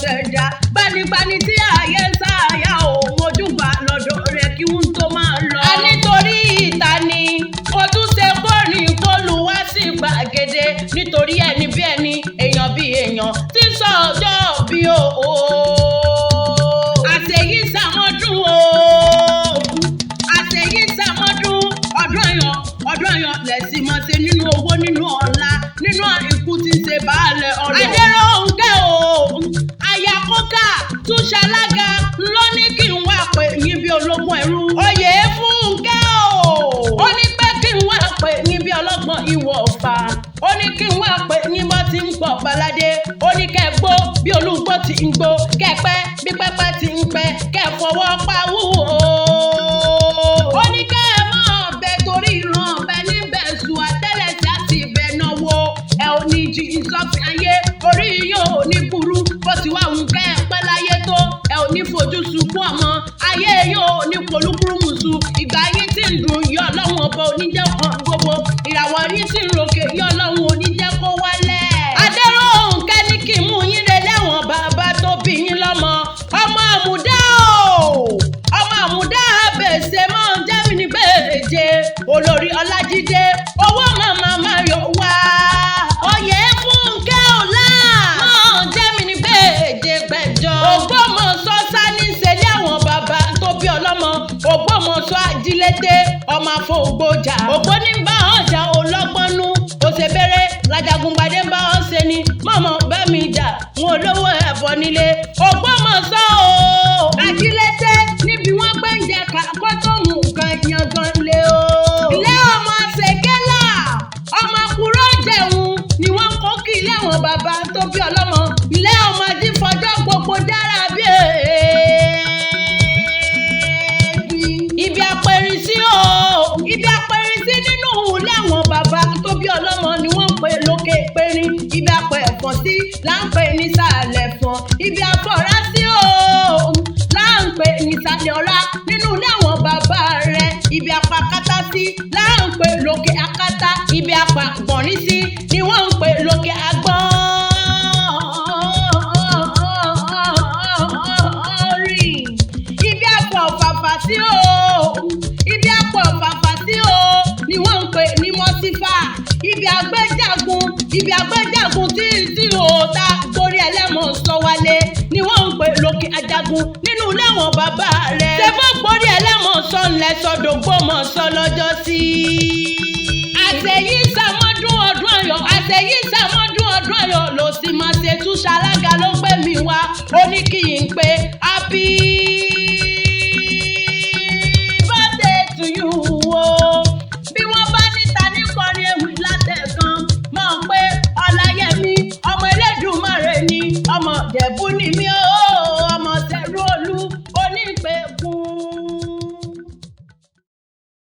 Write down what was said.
ṣẹ̀dá gbanigbani tí ayé ń sáyà ò mojúbà lọ́dọ̀ rẹ̀ kí wọ́n tó máa lọ. a nítorí ìta ni kò tún ṣe kórìn kólu wá sí gbàgede nítorí ẹni bí ẹni èèyàn bí èèyàn tí ń sọ ọjọ́ bí o. àṣeyí sàmọ́dún o àṣeyí sàmọ́dún ọdún àyàn lẹ̀sìn máa ṣe nínú owó nínú ọ̀la nínú àìkú tí ń ṣe baálẹ̀ ọ̀rọ̀. Adéròǹkẹ́ o ayakọ́ká tún ṣalága ló ní kí n wá pè yín bí ológun ẹ̀rú. oyè Fúnkẹ́ o ó ní pé kí n wá pè yín bí ọlọ́gbọ́n Ìwọ̀fà ó ní kí n wá pè yín bó ti ń pọ̀ baládé ó ní kẹ́ gbó bí olúgbó ti ń gbó kẹ́ pẹ́ bí pẹ́pẹ́ ti ń pẹ́ kẹ́ fọwọ́ pawú o. ó ní kẹ́ ẹ máa bẹ torí ìran ọbẹ̀ níbẹ̀ sùn àtẹ́lẹsẹ̀ àti ibẹ̀ náwó ẹ ò ní jí ìsọfin ayé orí yóò ní burú bó ti wá òun kẹ́ ẹ pẹ́ láyé tó ẹ ò ní fojú sunkún ọmọ ayé yóò ní polúkúrúmùsù ìgbà yín tí ń dùn yọ ọlọ́run ọba oníjẹ́ kan gbogbo ìràwọ̀ yín tí ń ròkè yọ ọlọ́run oníjẹ́ kó wálẹ̀. Adéròǹkẹ́ ní kí n mú yín re lẹ́wọ̀n bàbá tó bí yín lọ́mọ ọmọ àmúdá o ọmọ àmúdá bèsè máa ń jẹ́ mi ní bèèje olórí Ọlájídé owó màmá Máyọ̀ wá oyè Fúnkẹ́ ọ̀la máa ń jẹ́ mi ní bèèje gbẹ̀jọ. Ògbómọ̀ṣọ́ sani ṣẹlẹ̀ àwọn bàbá tó bí ọlọ́mọ Ògbómọ̀ṣọ́ Ajilete ọmọ afọ̀gbọ́jà ògbóní ń bá ọjà olọ́gbọ́nú òṣèbèrè lajagungbadé ń bá ọ ṣe ni mọ̀mọ́ bẹ́ẹ̀ mi jà wọn olówó ẹ̀bọ nílé Ògbómọ̀ṣọ́ o Ajilete níbi wọ́n gbé ń jẹ kó tó mú nǹkan yangan lé o. ilé ọmọ ṣèkélà ọmọ kúrò jẹun ni wọ́n kó kí ilé àwọn bàbá tó bí ọlọ́mọ ilé ọmọ jífọjọ́ gbogbo dára bí ibi apẹ̀rìn sí o ibi apẹ̀rìn sí nínú ilé àwọn bàbá tó bí ọlọ́mọ ni wọ́n pè lókè pẹ̀rin ibi apẹ̀ ẹ̀fọ́n sí là ń pè nísàlẹ̀ fọ́n ibi afọ́ra sí o là ń pè nísàlẹ̀ ọ̀rá nínú ilé àwọn bàbá rẹ̀ ibi apakátá sí là ń pè lókè akátá ibi apàgbọ̀nrín sí ni wọ́n ń pè lókè agbọ́n. ibi apọ̀ fàfà sí o ibi apọ̀ fàfà sí o ni wọ́n ń pè ní mọ́sífà ibi àgbẹ̀jagun tí o ta torí ẹlẹ́mọ̀ sọ wálé ni wọ́n ń pè lókè ajagun nínú ilé àwọn bàbá rẹ̀. ṣé fún gbórí ẹlẹ́mọ̀ sọ ńlẹ̀ sọdọ̀ Ògbómọ̀ṣọ́ lọ́jọ́ sí. àṣeyí sàmọ́dún ọdún ayọ̀ àṣeyí sàmọ́dún ọdún ayọ̀ ló sì máa ṣe túṣalága ló gbé mi wá ó ní kí n pé happy.